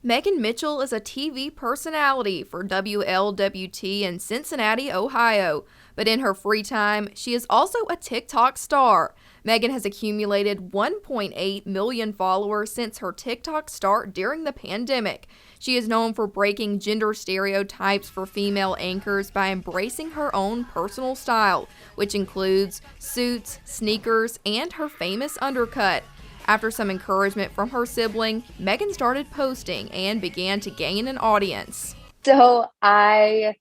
Megan Mitchell is a TV personality for WLWT in Cincinnati, Ohio. But in her free time, she is also a TikTok star. Megan has accumulated 1.8 million followers since her TikTok start during the pandemic. She is known for breaking gender stereotypes for female anchors by embracing her own personal style, which includes suits, sneakers, and her famous undercut. After some encouragement from her sibling, Megan started posting and began to gain an audience. So I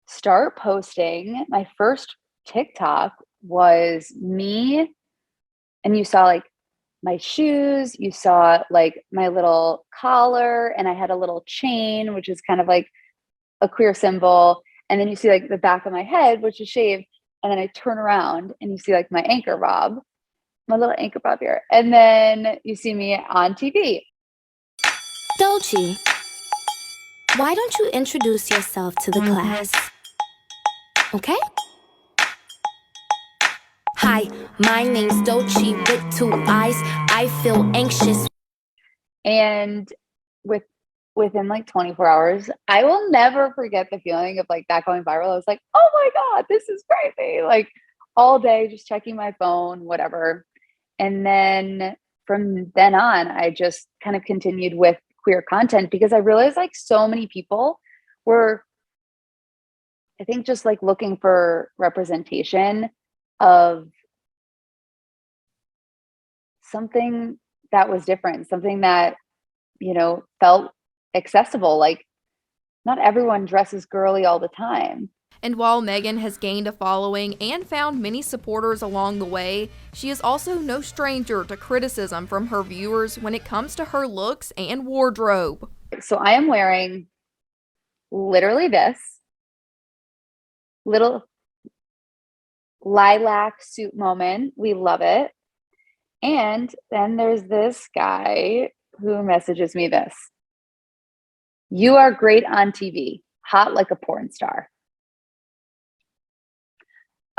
start posting. My first TikTok was me, and you saw like my shoes, you saw like my little collar, and I had a little chain, which is kind of like a queer symbol. And then you see like the back of my head, which is shaved. And then I turn around and you see like my anchor bob, my little anchor bob here. And then you see me on TV. Dolce, why don't you introduce yourself to the class? Okay? Hi, my name's Dolce with two eyes. I feel anxious. And with within like 24 hours, I will never forget the feeling of like that going viral. I was like, oh my God, this is crazy. Like all day just checking my phone, whatever. And then from then on, I just kind of continued with queer content because I realized like so many people were, I think, just like looking for representation of something that was different, something that, felt accessible. Like not everyone dresses girly all the time. And while Megan has gained a following and found many supporters along the way, she is also no stranger to criticism from her viewers when it comes to her looks and wardrobe. So I am wearing literally this little lilac suit moment. We love it. And then there's this guy who messages me this: "You are great on TV, hot like a porn star."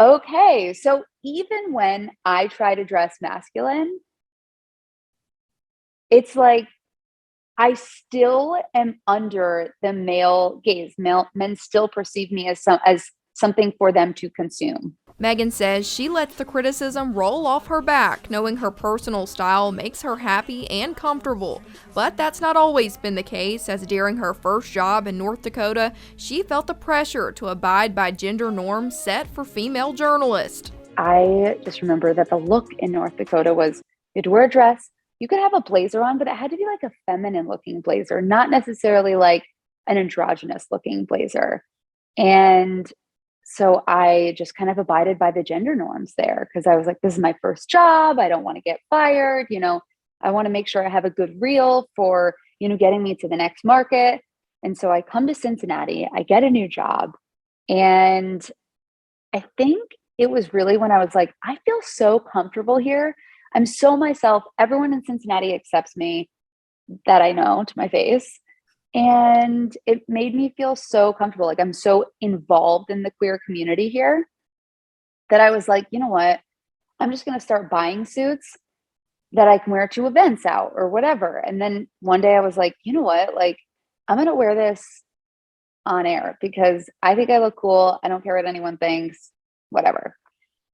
Okay, so even when I try to dress masculine, it's like I still am under the male gaze. Men still perceive me as something for them to consume. Megan says she lets the criticism roll off her back, knowing her personal style makes her happy and comfortable. But that's not always been the case, as during her first job in North Dakota, she felt the pressure to abide by gender norms set for female journalists. I just remember that the look in North Dakota was you had to wear a dress. You could have a blazer on, but it had to be like a feminine looking blazer, not necessarily like an androgynous looking blazer. And so I just kind of abided by the gender norms there because I was like, this is my first job. I don't want to get fired. I want to make sure I have a good reel for, getting me to the next market. And so I come to Cincinnati, I get a new job. And I think it was really when I was like, I feel so comfortable here. I'm so myself. Everyone in Cincinnati accepts me that I know to my face. And it made me feel so comfortable. Like I'm so involved in the queer community here that I was like, you know what? I'm just going to start buying suits that I can wear to events out or whatever. And then one day I was like, you know what? Like, I'm going to wear this on air because I think I look cool. I don't care what anyone thinks, whatever.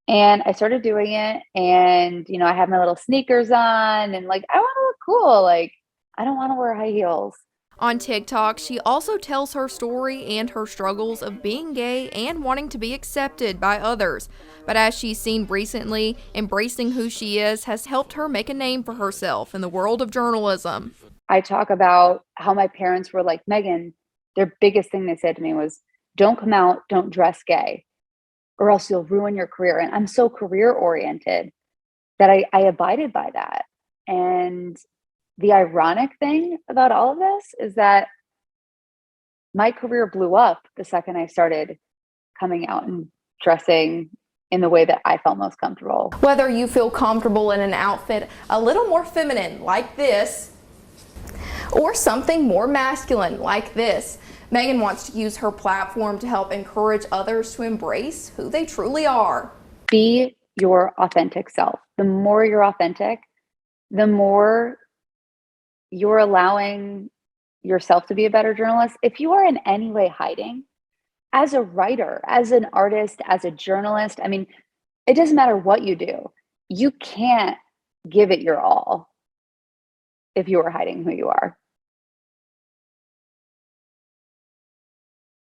And I started doing it. And, I had my little sneakers on and like, I want to look cool. Like, I don't want to wear high heels. On TikTok, she also tells her story and her struggles of being gay and wanting to be accepted by others. But as she's seen recently, embracing who she is has helped her make a name for herself in the world of journalism. I talk about how my parents were like, Megan, their biggest thing they said to me was, don't come out, don't dress gay, or else you'll ruin your career. And I'm so career oriented that I abided by that. And the ironic thing about all of this is that my career blew up the second I started coming out and dressing in the way that I felt most comfortable. Whether you feel comfortable in an outfit a little more feminine like this, or something more masculine like this, Megan wants to use her platform to help encourage others to embrace who they truly are. Be your authentic self. The more you're authentic, the more you're allowing yourself to be a better journalist, if you are in any way hiding, as a writer, as an artist, as a journalist, I mean, it doesn't matter what you do. You can't give it your all if you are hiding who you are.